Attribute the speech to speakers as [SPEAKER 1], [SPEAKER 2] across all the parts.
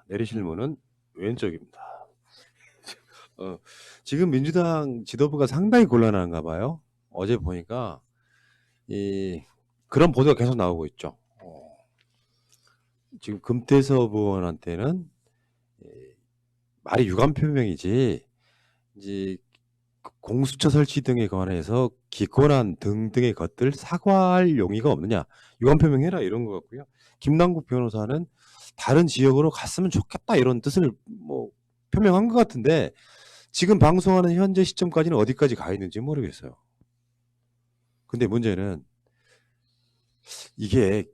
[SPEAKER 1] 내리실 문은 왼쪽입니다. 지금 민주당 지도부가 상당히 곤란한가 봐요. 어제 보니까 그런 보도가 계속 나오고 있죠. 지금 금태섭 의원한테는 말이 유감 표명이지 이제 공수처 설치 등에 관해서 기권한 등등의 것들 사과할 용의가 없느냐, 유감 표명해라 이런 것 같고요. 김남국 변호사는 다른 지역으로 갔으면 좋겠다 이런 뜻을 뭐 표명한 것 같은데 지금 방송하는 현재 시점까지는 어디까지 가 있는지 모르겠어요. 근데 문제는 이게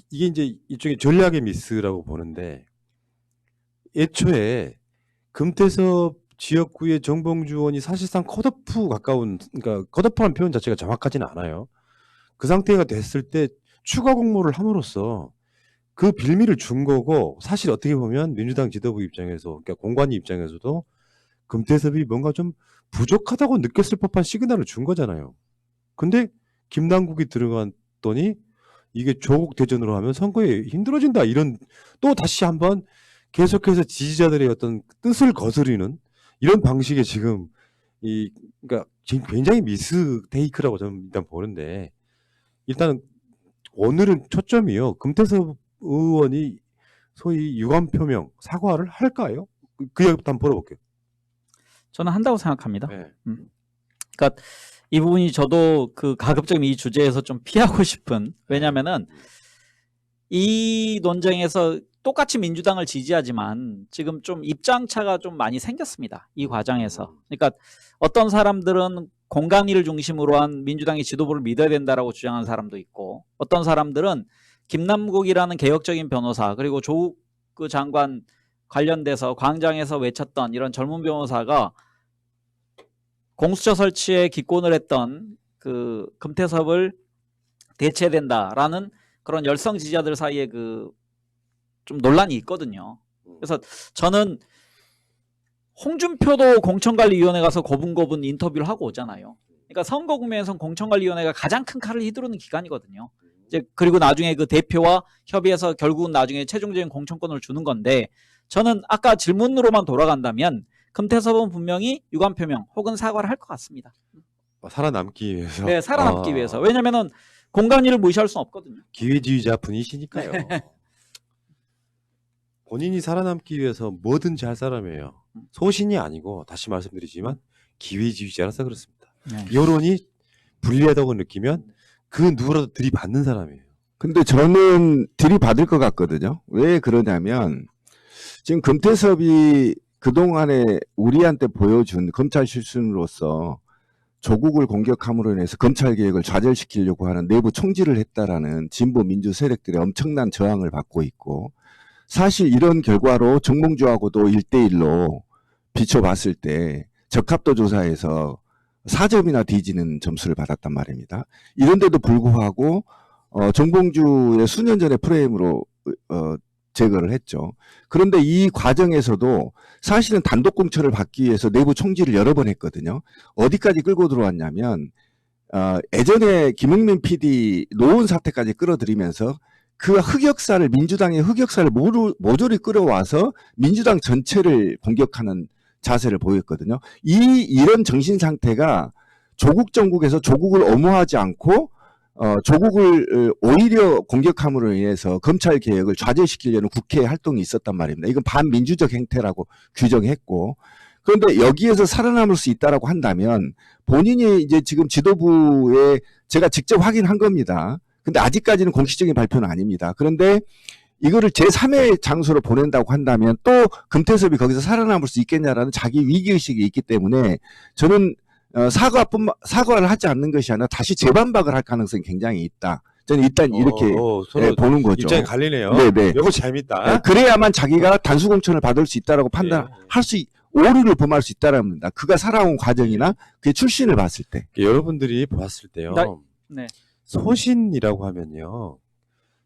[SPEAKER 1] 이제 일종의 전략의 미스라고 보는데, 애초에 금태섭 지역구의 정봉주 의원이 사실상 컷오프 가까운, 그러니까 컷오프라는 표현 자체가 정확하지는 않아요. 그 상태가 됐을 때 추가 공모를 함으로써 그 빌미를 준 거고, 사실 어떻게 보면 민주당 지도부 입장에서, 그러니까 공관위 입장에서도 금태섭이 뭔가 좀 부족하다고 느꼈을 법한 시그널을 준 거잖아요. 근데 김남국이 들어갔더니 이게 조국 대전으로 하면 선거에 힘들어진다, 이런, 또 다시 한번 계속해서 지지자들의 어떤 뜻을 거스르는 이런 방식의 지금 그러니까 지금 굉장히 미스 테이크라고 저는 일단 보는데, 일단은 오늘은 초점이요. 금태섭 의원이 소위 유감 표명 사과를 할까요? 그 얘기부터 한번 물어볼게요.
[SPEAKER 2] 저는 한다고 생각합니다.
[SPEAKER 1] 네.
[SPEAKER 2] 그러니까 이 부분이 저도 그 가급적 이 주제에서 좀 피하고 싶은, 왜냐면은 이 논쟁에서 똑같이 민주당을 지지하지만 지금 좀 입장차가 좀 많이 생겼습니다. 이 과정에서. 그러니까 어떤 사람들은 공강위를 중심으로 한 민주당의 지도부를 믿어야 된다라고 주장하는 사람도 있고, 어떤 사람들은 김남국이라는 개혁적인 변호사, 그리고 조국 그 장관 관련돼서 광장에서 외쳤던 이런 젊은 변호사가 공수처 설치에 기권을 했던 그 금태섭을 대체해야 된다라는 그런 열성 지지자들 사이에 그 좀 논란이 있거든요. 그래서 저는 홍준표도 공천관리위원회 가서 고분고분 인터뷰를 하고 오잖아요. 그러니까 선거 국면에선 공천관리위원회가 가장 큰 칼을 휘두르는 기관이거든요. 이제 그리고 나중에 그 대표와 협의해서 결국은 나중에 최종적인 공천권을 주는 건데, 저는 아까 질문으로만 돌아간다면 금태섭은 분명히 유감 표명 혹은 사과를 할 것 같습니다.
[SPEAKER 1] 살아남기 위해서.
[SPEAKER 2] 네, 살아남기 위해서. 왜냐면은 공간위를 무시할 수는 없거든요.
[SPEAKER 1] 기회주의자 분이시니까요. 본인이 살아남기 위해서 뭐든지 할 사람이에요. 소신이 아니고, 다시 말씀드리지만 기회주의자라서 그렇습니다. 여론이 불리하다고 느끼면 그 누구라도 들이받는 사람이에요.
[SPEAKER 3] 근데 저는 들이받을 것 같거든요. 왜 그러냐면 지금 금태섭이 그동안에 우리한테 보여준 검찰 실순으로서 조국을 공격함으로 인해서 검찰 개혁을 좌절시키려고 하는 내부 총질을 했다라는 진보 민주 세력들의 엄청난 저항을 받고 있고, 사실 이런 결과로 정몽주하고도 1대1로 비춰봤을 때 적합도 조사에서 4점이나 뒤지는 점수를 받았단 말입니다. 이런데도 불구하고 정봉주의 수년 전의 프레임으로 제거를 했죠. 그런데 이 과정에서도 사실은 단독 공천을 받기 위해서 내부 총질을 여러 번 했거든요. 어디까지 끌고 들어왔냐면 예전에 김용민 PD 노원 사태까지 끌어들이면서 그 흑역사를, 민주당의 흑역사를 모조리 끌어와서 민주당 전체를 공격하는 자세를 보였거든요. 이런 정신 상태가 조국 정국에서 조국을 엄호하지 않고 조국을 오히려 공격함으로 인해서 검찰 개혁을 좌절시키려는 국회 활동이 있었단 말입니다. 이건 반민주적 행태라고 규정했고, 그런데 여기에서 살아남을 수 있다라고 한다면 본인이 이제 지금 지도부에 제가 직접 확인한 겁니다. 근데 아직까지는 공식적인 발표는 아닙니다. 그런데 이거를 제3의 장소로 보낸다고 한다면 또 금태섭이 거기서 살아남을 수 있겠냐라는 자기 위기의식이 있기 때문에 저는 사과를 하지 않는 것이 아니라 다시 재반박을 할 가능성이 굉장히 있다. 저는 일단 이렇게 보는 거죠.
[SPEAKER 1] 입장이 갈리네요.
[SPEAKER 3] 네네.
[SPEAKER 1] 이거 재밌다.
[SPEAKER 3] 그래야만 자기가 단수 공천을 받을 수 있다라고 판단할 수, 오류를 범할 수 있다라는 겁니다. 그가 살아온 과정이나 그의 출신을 봤을 때.
[SPEAKER 1] 여러분들이 봤을 때요.
[SPEAKER 2] 네.
[SPEAKER 1] 소신이라고 하면요.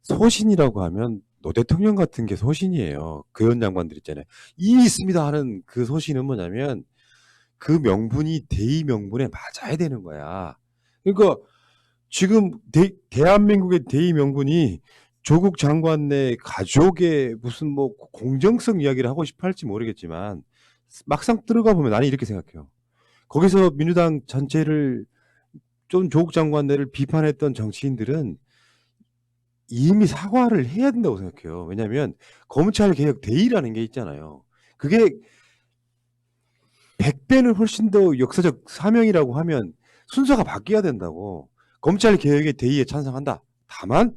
[SPEAKER 1] 소신이라고 하면 노 대통령 같은 게 소신이에요. 그런 양반들 있잖아요. 이 있습니다 하는 그 소신은 뭐냐면 그 명분이 대의 명분에 맞아야 되는 거야. 그러니까 지금 대한민국의 대의 명분이 조국 장관 내 가족의 무슨 뭐 공정성 이야기를 하고 싶어 할지 모르겠지만 막상 들어가 보면 나는 이렇게 생각해요. 거기서 민주당 전체를 좀 조국 장관 내를 비판했던 정치인들은 이미 사과를 해야 된다고 생각해요. 왜냐하면 검찰개혁 대의라는 게 있잖아요. 그게 100배는 훨씬 더 역사적 사명이라고 하면 순서가 바뀌어야 된다고. 검찰개혁의 대의에 찬성한다. 다만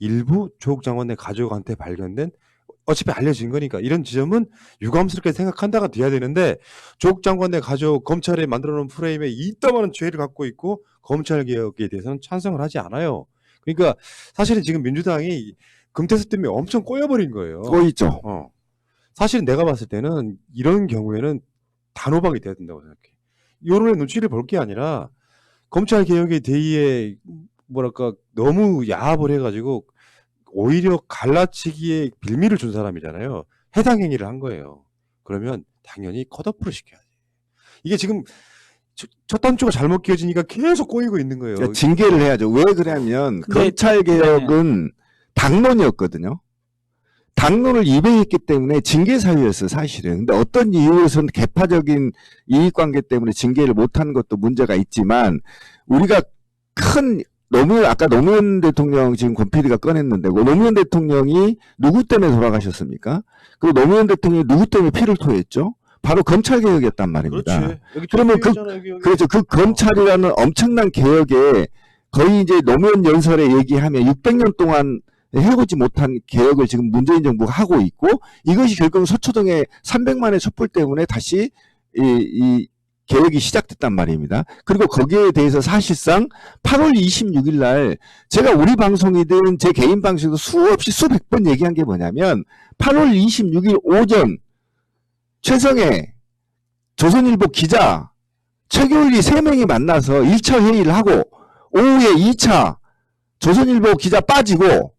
[SPEAKER 1] 일부 조국 장관의 가족한테 발견된 어차피 알려진 거니까 이런 지점은 유감스럽게 생각한다가 돼야 되는데 조국 장관의 가족 검찰에 만들어놓은 프레임에 이따만한 죄를 갖고 있고 검찰개혁에 대해서는 찬성을 하지 않아요. 그러니까 사실은 지금 민주당이 금태섭 때문에 엄청 꼬여버린 거예요.
[SPEAKER 3] 꼬이죠.
[SPEAKER 1] 사실 내가 봤을 때는 이런 경우에는 단호박이 돼야 된다고 생각해. 여론의 눈치를 볼 게 아니라 검찰개혁의 대의에 뭐랄까 너무 야합을 해가지고 오히려 갈라치기에 빌미를 준 사람이잖아요. 해당 행위를 한 거예요. 그러면 당연히 컷오프를 시켜야지. 이게 지금 첫 단추가 잘못 끼워지니까 계속 꼬이고 있는 거예요.
[SPEAKER 3] 그러니까 징계를 해야죠. 왜 그러냐면
[SPEAKER 2] 근데-
[SPEAKER 3] 검찰개혁은 당론이었거든요. 당론을 위배했기 때문에 징계 사유였어요, 사실은. 근데 어떤 이유에서는 개파적인 이익관계 때문에 징계를 못한 것도 문제가 있지만 우리가 큰 아까 노무현 대통령 지금 권 PD가 꺼냈는데 노무현 대통령이 누구 때문에 돌아가셨습니까? 그리고 노무현 대통령이 누구 때문에 피를 토했죠? 바로 검찰개혁이었단 말입니다.
[SPEAKER 1] 그렇지. 여기
[SPEAKER 3] 그러면
[SPEAKER 1] 여기.
[SPEAKER 3] 그렇죠. 그 검찰이라는 엄청난 개혁에 거의 이제 노무현 연설에 얘기하면 600년 동안 해오지 못한 개혁을 지금 문재인 정부가 하고 있고 이것이 결국 서초동의 300만의 촛불 때문에 다시 이 개혁이 시작됐단 말입니다. 그리고 거기에 대해서 사실상 8월 26일 날 제가 우리 방송이든 제 개인 방송에도 수없이 수백 번 얘기한 게 뭐냐면 8월 26일 오전 최성애 조선일보 기자 최교일이 3명이 만나서 1차 회의를 하고 오후에 2차 조선일보 기자 빠지고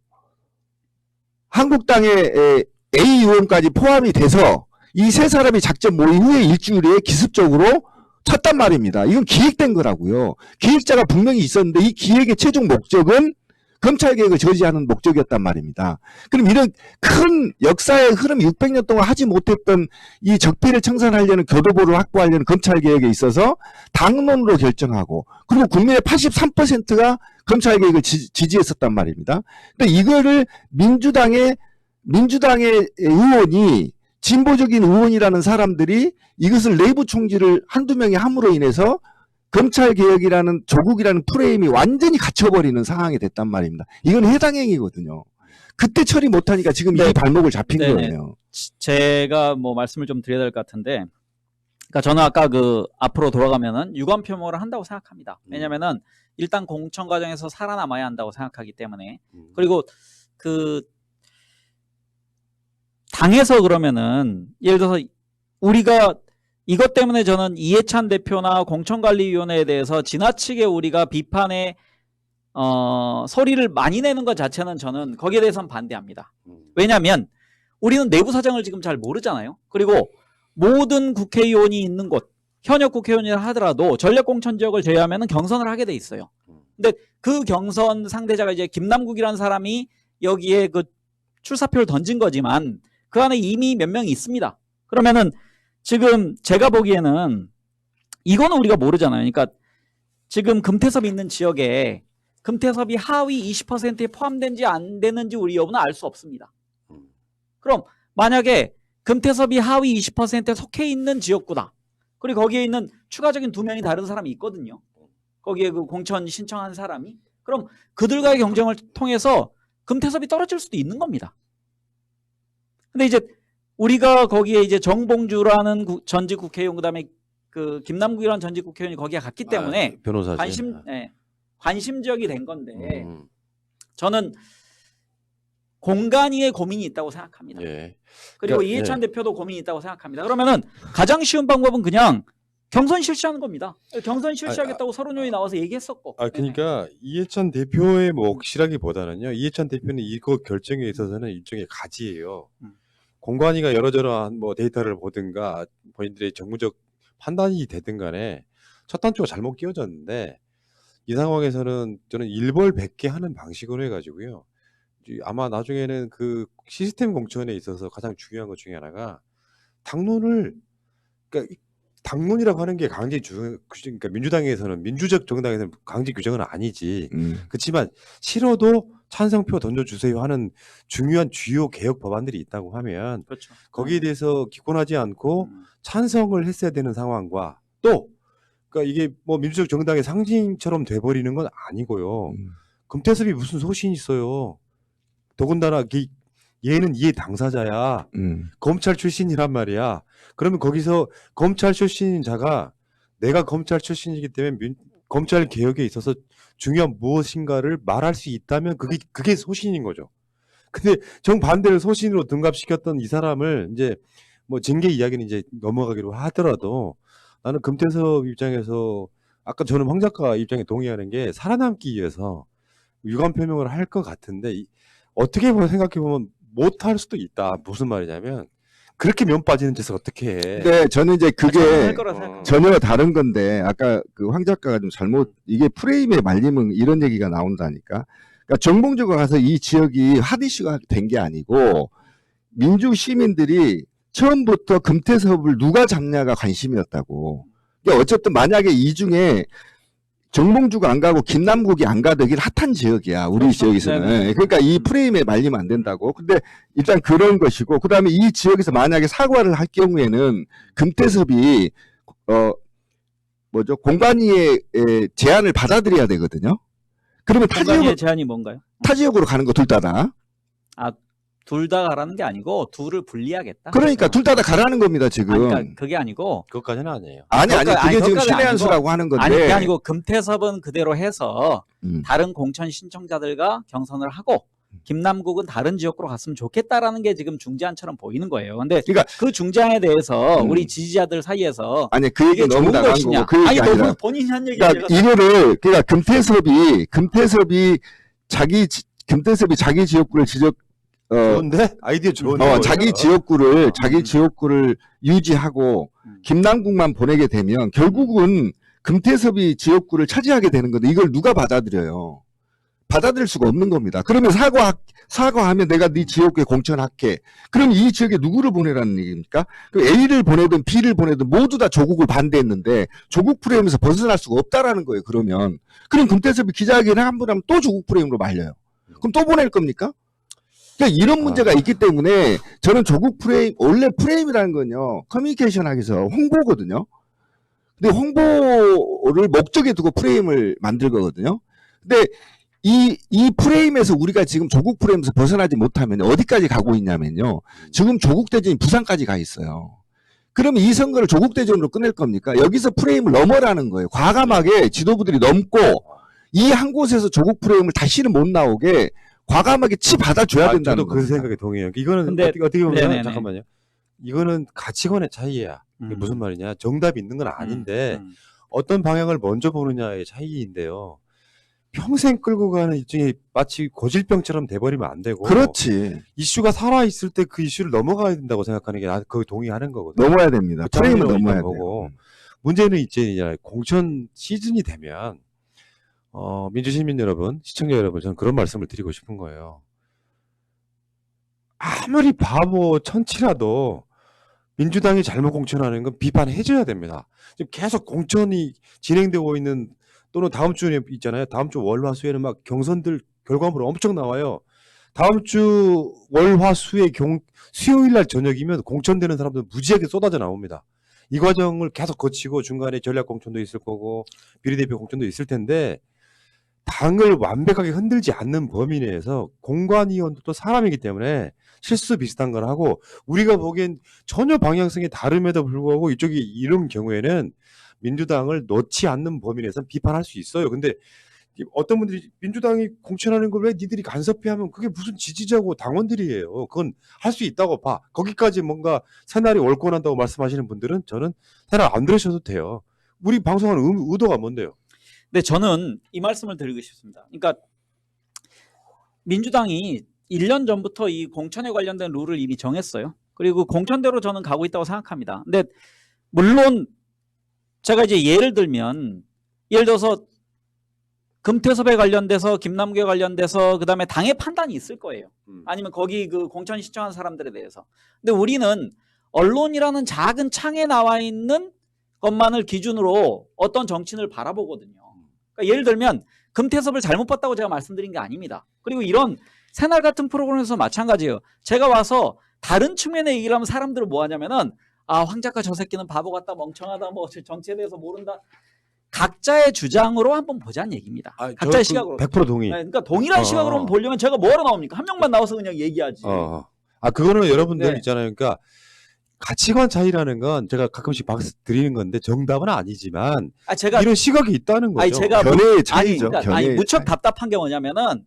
[SPEAKER 3] 한국당의 A 의원까지 포함이 돼서 이 세 사람이 작전 모임 후에 일주일에 기습적으로 쳤단 말입니다. 이건 기획된 거라고요. 기획자가 분명히 있었는데 이 기획의 최종 목적은 검찰개혁을 저지하는 목적이었단 말입니다. 그럼 이런 큰 역사의 흐름 600년 동안 하지 못했던 이 적폐를 청산하려는 교도보를 확보하려는 검찰개혁에 있어서 당론으로 결정하고 그리고 국민의 83%가 검찰개혁을 지지했었단 말입니다. 근데 이거를 민주당의 의원이 진보적인 의원이라는 사람들이 이것을 내부 총질을 한두 명이 함으로 인해서 검찰개혁이라는 조국이라는 프레임이 완전히 갇혀버리는 상황이 됐단 말입니다. 이건 해당 행위거든요. 그때 처리 못하니까 지금
[SPEAKER 2] 네.
[SPEAKER 3] 이 발목을 잡힌
[SPEAKER 2] 네네.
[SPEAKER 3] 거예요.
[SPEAKER 2] 제가 뭐 말씀을 좀 드려야 될 것 같은데, 그러니까 저는 아까 앞으로 돌아가면은 유감 표명을 한다고 생각합니다. 왜냐면은 일단 공천 과정에서 살아남아야 한다고 생각하기 때문에. 그리고 당에서 그러면은 예를 들어서 우리가 이것 때문에 저는 이해찬 대표나 공천관리위원회에 대해서 지나치게 우리가 비판의 소리를 많이 내는 것 자체는 저는 거기에 대해서는 반대합니다. 왜냐하면 우리는 내부 사정을 지금 잘 모르잖아요. 그리고 모든 국회의원이 있는 곳, 현역 국회의원이라 하더라도 전략공천 지역을 제외하면 경선을 하게 돼 있어요. 근데 그 경선 상대자가 이제 김남국이라는 사람이 여기에 출사표를 던진 거지만 그 안에 이미 몇 명이 있습니다. 그러면은 지금 제가 보기에는 이거는 우리가 모르잖아요. 그러니까 지금 금태섭이 있는 지역에 금태섭이 하위 20%에 포함된지 안 되는지 우리 여부는 알 수 없습니다. 그럼 만약에 금태섭이 하위 20%에 속해 있는 지역구다. 그리고 거기에 있는 추가적인 2명이 다른 사람이 있거든요. 거기에 공천 신청한 사람이. 그럼 그들과의 경쟁을 통해서 금태섭이 떨어질 수도 있는 겁니다. 근데 이제 우리가 거기에 이제 정봉주라는 전직 국회의원 그다음에 김남국이라는 전직 국회의원이 거기에 갔기 때문에
[SPEAKER 1] 변호사지.
[SPEAKER 2] 관심 지역이 된 건데 저는 공간위에 고민이 있다고 생각합니다.
[SPEAKER 1] 예.
[SPEAKER 2] 그리고
[SPEAKER 1] 그러니까,
[SPEAKER 2] 이해찬 대표도 고민이 있다고 생각합니다. 그러면은 가장 쉬운 방법은 그냥 경선 실시하는 겁니다. 경선 실시하겠다고 서른용이 나와서 얘기했었고.
[SPEAKER 1] 그러니까 이해찬 대표의 몫이라기보다는요. 이해찬 대표는 이거 결정에 있어서는 일종의 가지예요. 공관위가 여러저러한 데이터를 보든가 본인들의 정무적 판단이 되든 간에 첫 단추가 잘못 끼워졌는데 이 상황에서는 저는 일벌백계 하는 방식으로 해가지고요. 아마 나중에는 그 시스템 공천에 있어서 가장 중요한 것 중에 하나가 당론을 그러니까 당론이라고 하는 게 강제 그러니까 민주당에서는 민주적 정당에서는 강제 규정은 아니지. 그렇지만 싫어도 찬성표 던져주세요 하는 중요한 주요 개혁 법안들이 있다고 하면
[SPEAKER 2] 그렇죠.
[SPEAKER 1] 거기에 대해서 기권하지 않고
[SPEAKER 2] 음.
[SPEAKER 1] 찬성을 했어야 되는 상황과 또 그러니까 이게 뭐 민주적 정당의 상징처럼 돼버리는 건 아니고요. 금태섭이 무슨 소신이 있어요. 더군다나 얘는 이해 당사자야. 검찰 출신이란 말이야. 그러면 거기서 검찰 출신인 자가 내가 검찰 출신이기 때문에 검찰 개혁에 있어서 중요한 무엇인가를 말할 수 있다면 그게 소신인 거죠. 근데 정반대로 소신으로 등갑시켰던 이 사람을 이제 뭐 징계 이야기는 이제 넘어가기로 하더라도 나는 금태섭 입장에서 아까 저는 황 작가 입장에 동의하는 게 살아남기 위해서 유감 표명을 할 것 같은데 어떻게 보면 생각해 보면 못할 수도 있다. 무슨 말이냐면 그렇게 면 빠지는 짓을 어떻게 해?
[SPEAKER 3] 근데 저는 이제
[SPEAKER 2] 저는
[SPEAKER 3] 그게
[SPEAKER 2] 할 거라 생각합니다.
[SPEAKER 3] 전혀 다른 건데 아까 그 황 작가가 좀 잘못 이게 프레임에 말리면 이런 얘기가 나온다니까. 그러니까 정봉주가 가서 이 지역이 핫 이슈가 된 게 아니고 민주 시민들이 처음부터 금태섭을 누가 잡냐가 관심이었다고. 그러니까 어쨌든 만약에 이 중에 정봉주가 안 가고 김남국이 안 가도 여기는 핫한 지역이야. 우리
[SPEAKER 2] 그렇죠.
[SPEAKER 3] 지역에서는.
[SPEAKER 2] 네네.
[SPEAKER 3] 그러니까 이 프레임에 말리면 안 된다고. 근데 일단 그런 것이고 그다음에 이 지역에서 만약에 사과를 할 경우에는 금태섭이 공관위의 제안을 받아들여야 되거든요. 그러면
[SPEAKER 2] 공관위의 제안이 뭔가요?
[SPEAKER 3] 타 지역으로 가는 거 둘 다다.
[SPEAKER 2] 둘 다 가라는 게 아니고 둘을 분리하겠다.
[SPEAKER 3] 그러니까 둘 다 가라는 겁니다 지금.
[SPEAKER 2] 아니, 그러니까 그게 아니고
[SPEAKER 1] 그것까지는 아니에요.
[SPEAKER 3] 아니 그게 지금
[SPEAKER 2] 그것까지
[SPEAKER 3] 신의 한
[SPEAKER 2] 아니고,
[SPEAKER 3] 수라고 하는 건데.
[SPEAKER 2] 아니 그게 아니고 금태섭은 그대로 해서
[SPEAKER 3] 음.
[SPEAKER 2] 다른 공천 신청자들과 경선을 하고 김남국은 다른 지역으로 갔으면 좋겠다라는 게 지금 중재안처럼 보이는 거예요. 근데
[SPEAKER 3] 그러니까
[SPEAKER 2] 그 중재안에 대해서
[SPEAKER 3] 음.
[SPEAKER 2] 우리 지지자들 사이에서
[SPEAKER 3] 아니 그 얘기
[SPEAKER 2] 이게
[SPEAKER 3] 너무
[SPEAKER 2] 좋은
[SPEAKER 3] 나간
[SPEAKER 2] 것이냐?
[SPEAKER 3] 거고 그 얘기
[SPEAKER 2] 아니
[SPEAKER 3] 아니라.
[SPEAKER 2] 너무 본인이 한 얘기.
[SPEAKER 3] 그러니까 이거를 그러니까 금태섭이 자기 지역구를
[SPEAKER 1] 좋은데 아이디어 좋은데.
[SPEAKER 3] 자기 지역구를 유지하고 김남국만 보내게 되면 결국은 금태섭이 지역구를 차지하게 되는 건데 이걸 누가 받아들여요? 받아들일 수가 없는 겁니다. 그러면 사과하면 내가 네 지역구에 공천할게. 그럼 이 지역에 누구를 보내라는 얘기입니까? 그럼 A를 보내든 B를 보내든 모두 다 조국을 반대했는데 조국 프레임에서 벗어날 수가 없다라는 거예요. 그럼 금태섭이 기자회견을 한 번 하면 또 조국 프레임으로 말려요. 그럼 또 보낼 겁니까? 그러니까 이런 문제가 있기 때문에 저는 조국 프레임, 원래 프레임이라는 건요, 커뮤니케이션 하기 위해서 홍보거든요. 근데 홍보를 목적에 두고 프레임을 만들 거거든요. 근데 이 프레임에서 우리가 지금 조국 프레임에서 벗어나지 못하면 어디까지 가고 있냐면요. 지금 조국 대전이 부산까지 가 있어요. 그러면 이 선거를 조국 대전으로 끝낼 겁니까? 여기서 프레임을 넘어라는 거예요. 과감하게 지도부들이 넘고 이 한 곳에서 조국 프레임을 다시는 못 나오게 과감하게 받아줘야 된다는
[SPEAKER 1] 저도 그
[SPEAKER 3] 겁니다.
[SPEAKER 1] 생각에 동의해요. 이거는
[SPEAKER 2] 근데
[SPEAKER 1] 어떻게 보면
[SPEAKER 2] 네네네.
[SPEAKER 1] 잠깐만요. 이거는 가치관의 차이야. 이게 무슨 말이냐? 정답이 있는 건 아닌데 어떤 방향을 먼저 보느냐의 차이인데요. 평생 끌고 가는 일종의 마치 고질병처럼 돼버리면 안 되고.
[SPEAKER 3] 그렇지.
[SPEAKER 1] 이슈가 살아 있을 때 그 이슈를 넘어가야 된다고 생각하는 게 나 거의 동의하는 거거든요.
[SPEAKER 3] 넘어야 됩니다.
[SPEAKER 1] 그
[SPEAKER 3] 프레임을
[SPEAKER 1] 짬으로
[SPEAKER 3] 넘어야
[SPEAKER 1] 일단
[SPEAKER 3] 돼요.
[SPEAKER 1] 보고. 문제는 이제 공천 시즌이 되면 민주시민 여러분, 시청자 여러분, 저는 그런 말씀을 드리고 싶은 거예요. 아무리 바보 천치라도 민주당이 잘못 공천하는 건 비판해줘야 됩니다. 지금 계속 공천이 진행되고 있는 또는 다음 주에 있잖아요. 다음 주 월화수에는 막 경선들 결과물 엄청 나와요. 다음 주 월화수에 수요일 날 저녁이면 공천되는 사람들 무지하게 쏟아져 나옵니다. 이 과정을 계속 거치고 중간에 전략 공천도 있을 거고 비례대표 공천도 있을 텐데 당을 완벽하게 흔들지 않는 범위 내에서 공관위원도 또 사람이기 때문에 실수 비슷한 걸 하고 우리가 보기엔 전혀 방향성이 다름에도 불구하고 이쪽이 이런 경우에는 민주당을 넣지 않는 범위 내에서 비판할 수 있어요. 근데 어떤 분들이 민주당이 공천하는 걸 왜 니들이 간섭해하면 그게 무슨 지지자고 당원들이에요. 그건 할 수 있다고 봐. 거기까지 뭔가 새날이 올 거난다고 말씀하시는 분들은 저는 새날 안 들으셔도 돼요. 우리 방송하는 의도가 뭔데요?
[SPEAKER 2] 근데 저는 이 말씀을 드리고 싶습니다. 그러니까 민주당이 1년 전부터 이 공천에 관련된 룰을 이미 정했어요. 그리고 공천대로 저는 가고 있다고 생각합니다. 근데 물론 제가 이제 예를 들어서 금태섭에 관련돼서 김남규에 관련돼서 그다음에 당의 판단이 있을 거예요.
[SPEAKER 1] 음.
[SPEAKER 2] 아니면 거기 그 공천 신청한 사람들에 대해서. 근데 우리는 언론이라는 작은 창에 나와 있는 것만을 기준으로 어떤 정치인을 바라보거든요. 그러니까 예를 들면 금태섭을 잘못 봤다고 제가 말씀드린 게 아닙니다. 그리고 이런 새날 같은 프로그램에서 마찬가지예요. 제가 와서 다른 측면의 얘기를 하면 사람들은 뭐 하냐면은 아, 황 작가 저 새끼는 바보 같다, 멍청하다, 뭐 정치에 대해서 모른다. 각자의 주장으로 한번 보자는 얘기입니다.
[SPEAKER 1] 아,
[SPEAKER 2] 각자의
[SPEAKER 1] 저
[SPEAKER 2] 시각으로.
[SPEAKER 1] 100% 동의.
[SPEAKER 2] 네, 그러니까 동일한 시각으로 한번 보려면 제가 뭐하러 나옵니까? 한 명만 나와서 그냥 얘기하지.
[SPEAKER 1] 아, 그거는 여러분들
[SPEAKER 2] 네.
[SPEAKER 1] 있잖아요. 그러니까 가치관 차이라는 건 제가 가끔씩 박스 드리는 건데 정답은 아니지만
[SPEAKER 2] 아, 제가
[SPEAKER 1] 이런 시각이 있다는 거죠.
[SPEAKER 2] 아니 제가
[SPEAKER 3] 견해의 차이죠.
[SPEAKER 2] 그러니까,
[SPEAKER 3] 견해의
[SPEAKER 2] 무척
[SPEAKER 3] 차이.
[SPEAKER 2] 답답한 게 뭐냐면은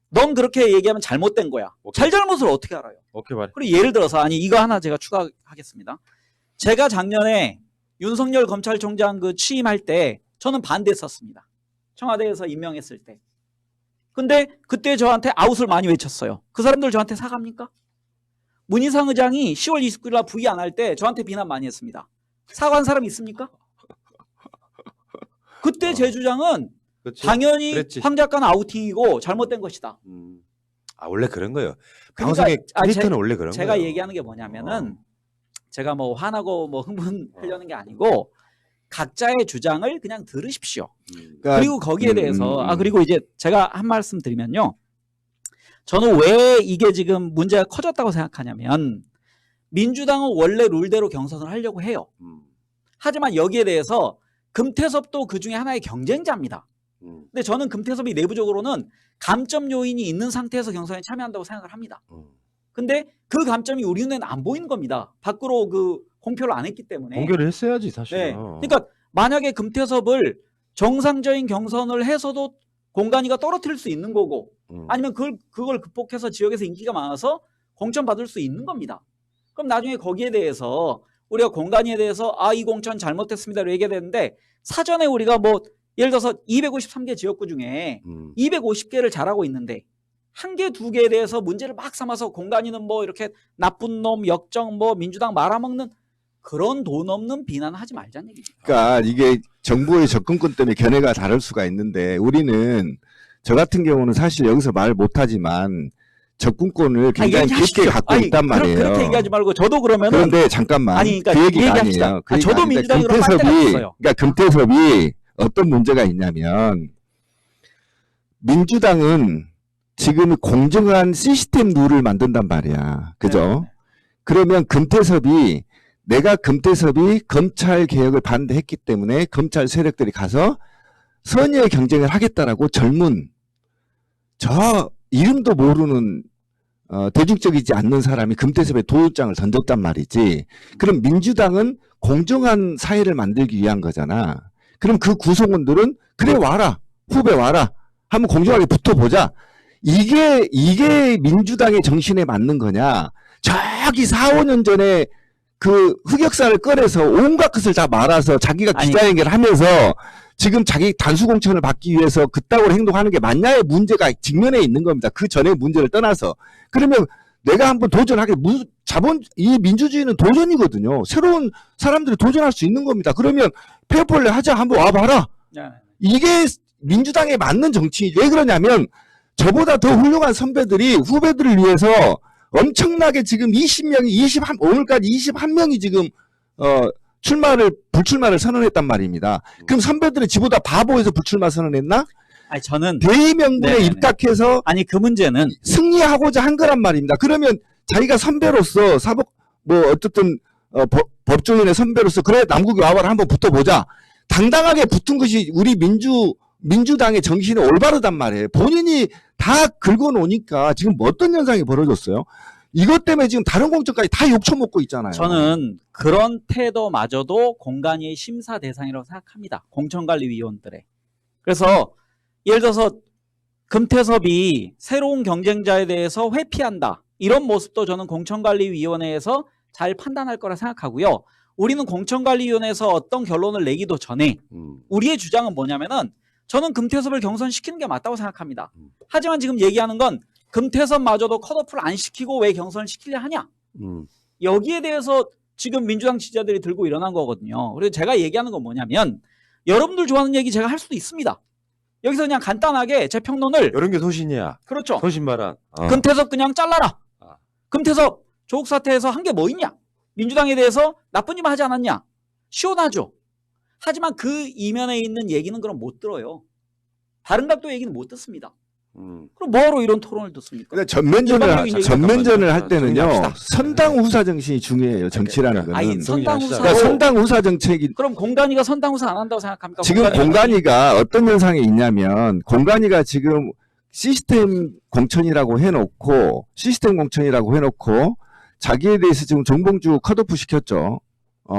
[SPEAKER 2] 넌 그렇게 얘기하면 잘못된 거야.
[SPEAKER 1] 오케이.
[SPEAKER 2] 잘잘못을 어떻게 알아요?
[SPEAKER 1] 오케이 말해.
[SPEAKER 2] 그리고 예를 들어서 아니 이거 하나 제가 추가하겠습니다. 제가 작년에 윤석열 검찰총장 그 취임할 때 저는 반대했었습니다. 청와대에서 임명했을 때. 근데 그때 저한테 아웃을 많이 외쳤어요. 그 사람들 저한테 사과합니까? 문희상 의장이 10월 29일 날 부의 안 할 때 저한테 비난 많이 했습니다. 사과한 사람 있습니까? 그때 제 주장은
[SPEAKER 1] 그렇지?
[SPEAKER 2] 당연히
[SPEAKER 1] 그랬지.
[SPEAKER 2] 황 작가는 아우팅이고 잘못된 것이다.
[SPEAKER 1] 아, 원래 그런 거예요.
[SPEAKER 2] 그러니까,
[SPEAKER 1] 방송의
[SPEAKER 2] 아,
[SPEAKER 1] 캐릭터는 원래 그런
[SPEAKER 2] 제가
[SPEAKER 1] 거예요.
[SPEAKER 2] 얘기하는 게 뭐냐면은 제가 뭐 화나고 뭐 흥분하려는 게 아니고 각자의 주장을 그냥 들으십시오.
[SPEAKER 3] 그러니까
[SPEAKER 2] 그리고 거기에 대해서 그리고 이제 제가 한 말씀 드리면요. 저는 왜 이게 지금 문제가 커졌다고 생각하냐면 민주당은 원래 룰대로 경선을 하려고 해요. 하지만 여기에 대해서 금태섭도 그 중에 하나의 경쟁자입니다. 근데 저는 금태섭이 내부적으로는 감점 요인이 있는 상태에서 경선에 참여한다고 생각을 합니다. 근데 그 감점이 우리 눈에는 안 보이는 겁니다. 밖으로 그 공표를 안 했기 때문에.
[SPEAKER 1] 공개를 했어야지 사실.
[SPEAKER 2] 네. 그러니까 만약에 금태섭을 정상적인 경선을 해서도 공간이가 떨어뜨릴 수 있는 거고 아니면 그걸 극복해서 지역에서 인기가 많아서 공천 받을 수 있는 겁니다. 그럼 나중에 거기에 대해서 우리가 공간이에 대해서 아, 이 공천 잘못했습니다로 얘기해야 되는데 사전에 우리가 뭐 예를 들어서 253개 지역구 중에 250개를 잘하고 있는데 한 개, 두 개에 대해서 문제를 막 삼아서 공간이는 뭐 이렇게 나쁜 놈, 역정, 뭐 민주당 말아먹는 그런 돈 없는 비난하지 말자는 얘기죠.
[SPEAKER 3] 그러니까 이게 정부의 접근권 때문에 견해가 다를 수가 있는데 우리는 저 같은 경우는 사실 여기서 말 못하지만 접근권을 굉장히 깊게 갖고 있단 말이에요.
[SPEAKER 2] 그렇게 얘기하지 말고 저도 그러면은
[SPEAKER 3] 그런데 잠깐만
[SPEAKER 2] 그러니까
[SPEAKER 3] 그 얘기가
[SPEAKER 2] 얘기합시다.
[SPEAKER 3] 아니에요. 그
[SPEAKER 2] 저도 민주당으로 할 때가 있어요.
[SPEAKER 3] 그러니까 금태섭이 어떤 문제가 있냐면 민주당은 지금 공정한 시스템 룰을 만든단 말이야. 그죠?
[SPEAKER 2] 네.
[SPEAKER 3] 그러면 내가 금태섭이 검찰 개혁을 반대했기 때문에 검찰 세력들이 가서 선의의 경쟁을 하겠다라고 젊은 저 이름도 모르는 대중적이지 않는 사람이 금태섭에 도장을 던졌단 말이지. 그럼 민주당은 공정한 사회를 만들기 위한 거잖아. 그럼 그 구성원들은 그래 와라 후배 와라 한번 공정하게 붙어보자. 이게 민주당의 정신에 맞는 거냐. 저기 4, 5년 전에 그 흑역사를 꺼내서 온갖 것을 다 말아서 자기가 기자회견을 하면서 지금 자기 단수공천을 받기 위해서 그따구로 행동하는 게 맞냐의 문제가 직면에 있는 겁니다. 그 전에 문제를 떠나서. 그러면 내가 한번 도전하게 이 민주주의는 도전이거든요. 새로운 사람들이 도전할 수 있는 겁니다. 그러면 페어플레이 하자 한번 와봐라. 이게 민주당에 맞는 정치인이 왜 그러냐면 저보다 더 훌륭한 선배들이 후배들을 위해서 엄청나게 지금 20명이 오늘까지 21명이 지금 불출마를 선언했단 말입니다. 그럼 선배들은 지보다 바보해서 불출마 선언했나?
[SPEAKER 2] 아니 저는
[SPEAKER 3] 대의명분에
[SPEAKER 2] 네네네.
[SPEAKER 3] 입각해서
[SPEAKER 2] 아니 그 문제는
[SPEAKER 3] 승리하고자 한 거란 말입니다. 그러면 자기가 선배로서 어쨌든 법조인의 선배로서 그래 남국이 와봐라 한번 붙어보자. 당당하게 붙은 것이 우리 민주당의 정신이 올바르단 말이에요. 본인이 다 긁어놓으니까 지금 어떤 현상이 벌어졌어요? 이것 때문에 지금 다른 공천까지 다 욕처먹고 있잖아요.
[SPEAKER 2] 저는 그런 태도마저도 공간의 심사 대상이라고 생각합니다. 공천관리위원들의. 그래서 예를 들어서 금태섭이 새로운 경쟁자에 대해서 회피한다. 이런 모습도 저는 공천관리위원회에서 잘 판단할 거라 생각하고요. 우리는 공천관리위원회에서 어떤 결론을 내기도 전에 우리의 주장은 뭐냐면은 저는 금태섭을 경선시키는 게 맞다고 생각합니다. 하지만 지금 얘기하는 건 금태섭마저도 컷오프를 안 시키고 왜 경선을 시키려 하냐. 여기에 대해서 지금 민주당 지지자들이 들고 일어난 거거든요. 그래서 제가 얘기하는 건 뭐냐면 여러분들 좋아하는 얘기 제가 할 수도 있습니다. 여기서 그냥 간단하게 제 평론을
[SPEAKER 1] 이런 게 소신이야.
[SPEAKER 2] 그렇죠.
[SPEAKER 1] 소신발언.
[SPEAKER 2] 금태섭 그냥 잘라라.
[SPEAKER 1] 아.
[SPEAKER 2] 금태섭 조국 사태에서 한 게 뭐 있냐? 민주당에 대해서 나쁜 일 하지 않았냐? 시원하죠. 하지만 그 이면에 있는 얘기는 그럼 못 들어요. 다른 각도 얘기는 못 듣습니다. 그럼 뭐하러 이런 토론을 듣습니까?
[SPEAKER 3] 그러니까
[SPEAKER 2] 일반적인 얘기
[SPEAKER 3] 전면전을 할 때는요,
[SPEAKER 1] 정리합시다.
[SPEAKER 3] 선당 후사 정신이 중요해요. 정치라는 거는.
[SPEAKER 2] 아니 선당
[SPEAKER 1] 정리합시다.
[SPEAKER 2] 후사.
[SPEAKER 3] 그러니까 선당 후사 정책이
[SPEAKER 2] 그럼 공간이가 선당 후사 안 한다고 생각합니까?
[SPEAKER 3] 지금 공간이가 어떤 현상에 있냐면 공간이가 지금 시스템 공천이라고 해놓고 자기에 대해서 지금 정봉주 컷오프 시켰죠.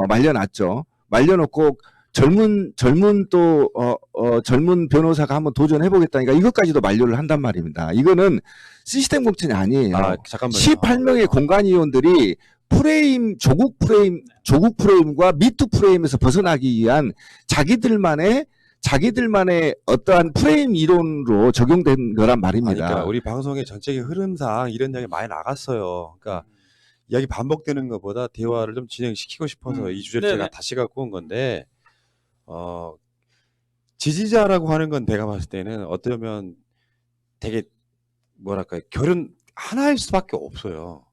[SPEAKER 3] 말려놨죠. 말려놓고 젊은 변호사가 한번 도전해보겠다니까 이것까지도 만료를 한단 말입니다. 이거는 시스템 공천이 아니에요.
[SPEAKER 1] 아, 잠깐만요.
[SPEAKER 3] 18명의 공간위원들이 조국 프레임과 미투 프레임에서 벗어나기 위한 자기들만의 어떠한 프레임 이론으로 적용된 거란 말입니다.
[SPEAKER 1] 그러니까 우리 방송의 전체적인 흐름상 이런 이야기 많이 나갔어요. 그러니까 이야기 반복되는 것보다 대화를 좀 진행시키고 싶어서 이 주제를
[SPEAKER 2] 네네.
[SPEAKER 1] 제가 다시 갖고 온 건데, 지지자라고 하는 건 내가 봤을 때는 어쩌면 되게 뭐랄까요, 결은 하나일 수밖에 없어요.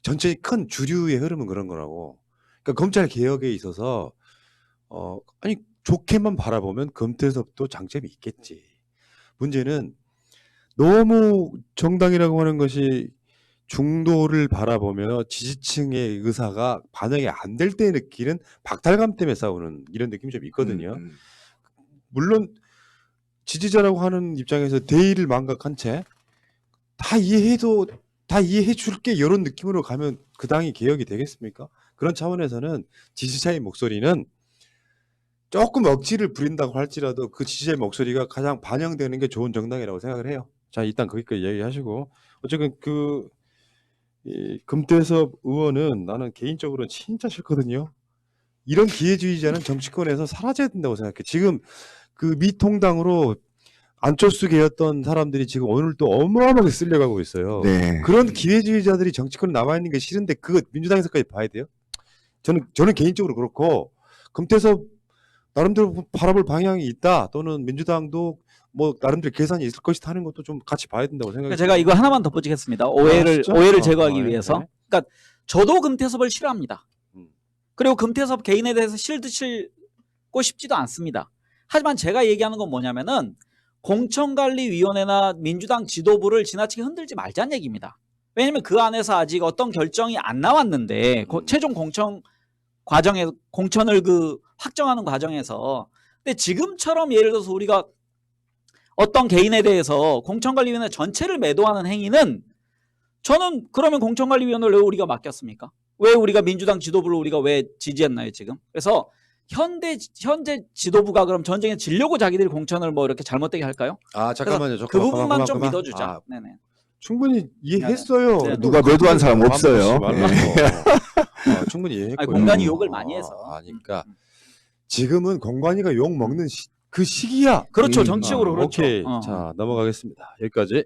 [SPEAKER 1] 전체 큰 주류의 흐름은 그런 거라고. 그러니까 검찰 개혁에 있어서 아니 좋게만 바라보면 금태섭도 장점이 있겠지. 문제는 너무 정당이라고 하는 것이 중도를 바라보며 지지층의 의사가 반영이 안 될 때 느끼는 박탈감 때문에 싸우는 이런 느낌이 좀 있거든요. 물론 지지자라고 하는 입장에서 대의를 망각한 채 다 이해해 줄게 이런 느낌으로 가면 그 당이 개혁이 되겠습니까? 그런 차원에서는 지지자의 목소리는 조금 억지를 부린다고 할지라도 그 지지자의 목소리가 가장 반영되는 게 좋은 정당이라고 생각을 해요. 자, 일단 거기까지 얘기하시고, 어쨌든 이 금태섭 의원은 나는 개인적으로 진짜 싫거든요. 이런 기회주의자는 정치권에서 사라져야 된다고 생각해. 지금 그 미통당으로 안철수계였던 사람들이 지금 오늘 또 어마어마하게 쓸려가고 있어요.
[SPEAKER 3] 네.
[SPEAKER 1] 그런 기회주의자들이 정치권에 남아 있는 게 싫은데 그거 민주당에서까지 봐야 돼요? 저는 개인적으로 그렇고, 금태섭 나름대로 바라볼 방향이 있다, 또는 민주당도 뭐 나름대로 계산이 있을 것이다 하는 것도 좀 같이 봐야 된다고 생각해요.
[SPEAKER 2] 제가 이거 하나만 덧붙이겠습니다.
[SPEAKER 1] 진짜?
[SPEAKER 2] 오해를 제거하기 위해서.
[SPEAKER 1] 네.
[SPEAKER 2] 그러니까 저도 금태섭을 싫어합니다.
[SPEAKER 1] 음.
[SPEAKER 2] 그리고 금태섭 개인에 대해서 실드치고 싶지도 않습니다. 하지만 제가 얘기하는 건 뭐냐면은 공천관리위원회나 민주당 지도부를 지나치게 흔들지 말자는 얘기입니다. 왜냐하면 그 안에서 아직 어떤 결정이 안 나왔는데 최종 공천을 확정하는 과정에서, 근데 지금처럼 예를 들어서 우리가 어떤 개인에 대해서 공천관리위원회 전체를 매도하는 행위는, 저는 그러면 공천관리위원회를 왜 우리가 맡겼습니까? 왜 우리가 민주당 지도부를 우리가 왜 지지했나요 지금? 그래서 현재 지도부가 그럼 전쟁에 지려고 자기들이 공천을 뭐 이렇게 잘못되게 할까요?
[SPEAKER 1] 아, 잠깐만요.
[SPEAKER 2] 그 부분만 좀
[SPEAKER 1] 그만.
[SPEAKER 2] 믿어주자.
[SPEAKER 1] 아,
[SPEAKER 2] 네네.
[SPEAKER 1] 충분히 이해했어요.
[SPEAKER 2] 네, 네.
[SPEAKER 3] 누가 매도한 사람 없어요.
[SPEAKER 1] 충분히 이해했고요.
[SPEAKER 2] 아니, 공간이 욕을 많이 해서.
[SPEAKER 1] 그러니까 지금은 공간이가 욕 먹는 그 시기야.
[SPEAKER 2] 그렇죠. 정치적으로 그렇죠.
[SPEAKER 1] 오케이. 자, 넘어가겠습니다. 여기까지.